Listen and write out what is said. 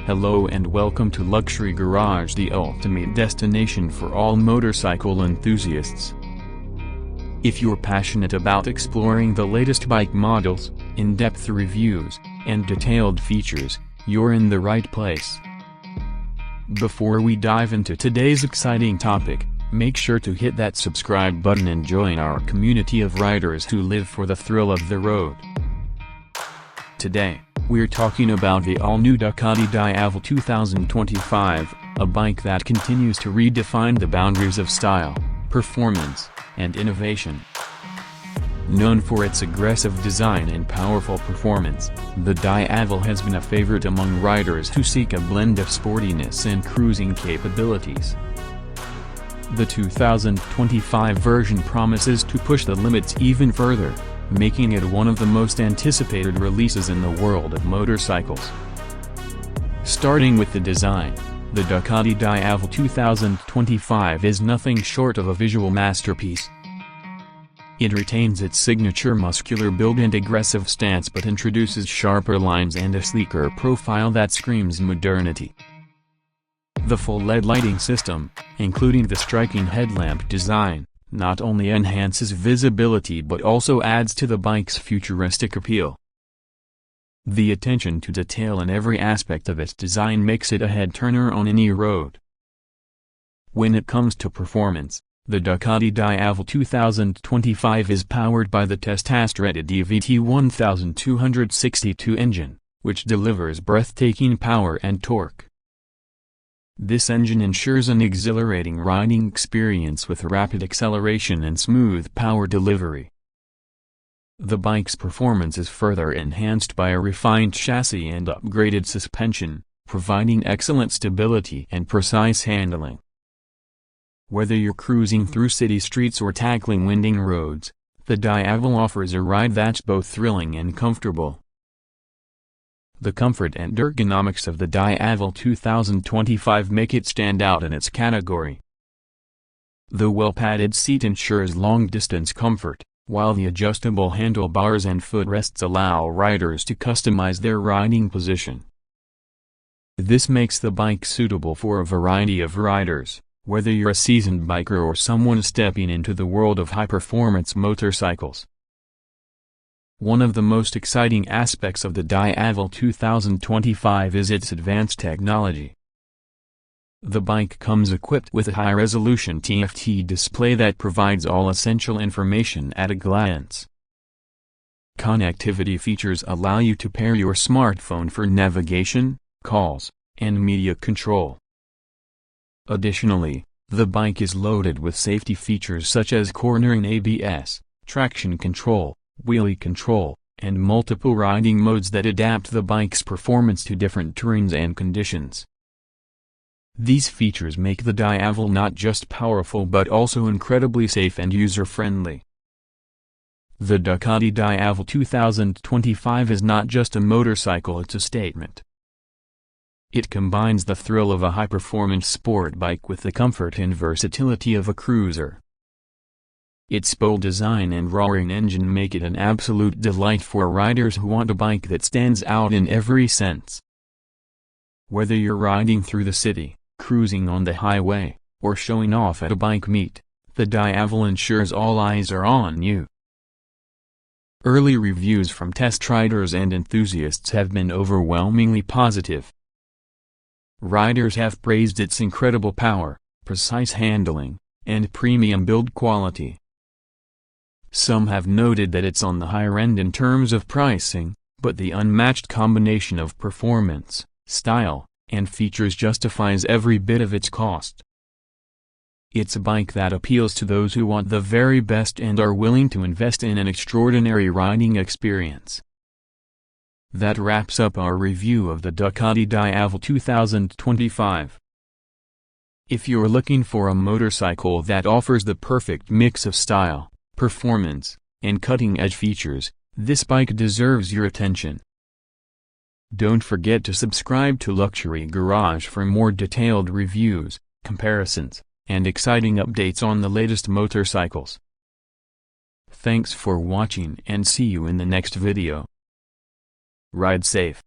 Hello and welcome to Luxury Garage, the ultimate destination for all motorcycle enthusiasts. If you're passionate about exploring the latest bike models, in-depth reviews, and detailed features, you're in the right place. Before we dive into today's exciting topic, make sure to hit that subscribe button and join our community of riders who live for the thrill of the road. Today, we're talking about the all-new Ducati Diavel 2025, a bike that continues to redefine the boundaries of style, performance, and innovation. Known for its aggressive design and powerful performance, the Diavel has been a favorite among riders who seek a blend of sportiness and cruising capabilities. The 2025 version promises to push the limits even further, making it one of the most anticipated releases in the world of motorcycles. Starting with the design, the Ducati Diavel 2025 is nothing short of a visual masterpiece. It retains its signature muscular build and aggressive stance but introduces sharper lines and a sleeker profile that screams modernity. The full LED lighting system, including the striking headlamp design, not only enhances visibility but also adds to the bike's futuristic appeal. The attention to detail in every aspect of its design makes it a head-turner on any road. When it comes to performance, the Ducati Diavel 2025 is powered by the Testastretta DVT 1262 engine, which delivers breathtaking power and torque. This engine ensures an exhilarating riding experience with rapid acceleration and smooth power delivery. The bike's performance is further enhanced by a refined chassis and upgraded suspension, providing excellent stability and precise handling. Whether you're cruising through city streets or tackling winding roads, the Diavel offers a ride that's both thrilling and comfortable. The comfort and ergonomics of the Diavel 2025 make it stand out in its category. The well-padded seat ensures long-distance comfort, while the adjustable handlebars and footrests allow riders to customize their riding position. This makes the bike suitable for a variety of riders, whether you're a seasoned biker or someone stepping into the world of high-performance motorcycles. One of the most exciting aspects of the Diavel 2025 is its advanced technology. The bike comes equipped with a high-resolution TFT display that provides all essential information at a glance. Connectivity features allow you to pair your smartphone for navigation, calls, and media control. Additionally, the bike is loaded with safety features such as cornering ABS, traction control, wheelie control, and multiple riding modes that adapt the bike's performance to different terrains and conditions. These features make the Diavel not just powerful but also incredibly safe and user-friendly. The Ducati Diavel 2025 is not just a motorcycle, it's a statement. It combines the thrill of a high-performance sport bike with the comfort and versatility of a cruiser. Its bold design and roaring engine make it an absolute delight for riders who want a bike that stands out in every sense. Whether you're riding through the city, cruising on the highway, or showing off at a bike meet, the Diavel ensures all eyes are on you. Early reviews from test riders and enthusiasts have been overwhelmingly positive. Riders have praised its incredible power, precise handling, and premium build quality. Some have noted that it's on the higher end in terms of pricing, but the unmatched combination of performance, style, and features justifies every bit of its cost. It's a bike that appeals to those who want the very best and are willing to invest in an extraordinary riding experience. That wraps up our review of the Ducati Diavel 2025. If you're looking for a motorcycle that offers the perfect mix of style, performance, and cutting-edge features, this bike deserves your attention. Don't forget to subscribe to Luxury Garage for more detailed reviews, comparisons, and exciting updates on the latest motorcycles. Thanks for watching and see you in the next video. Ride safe.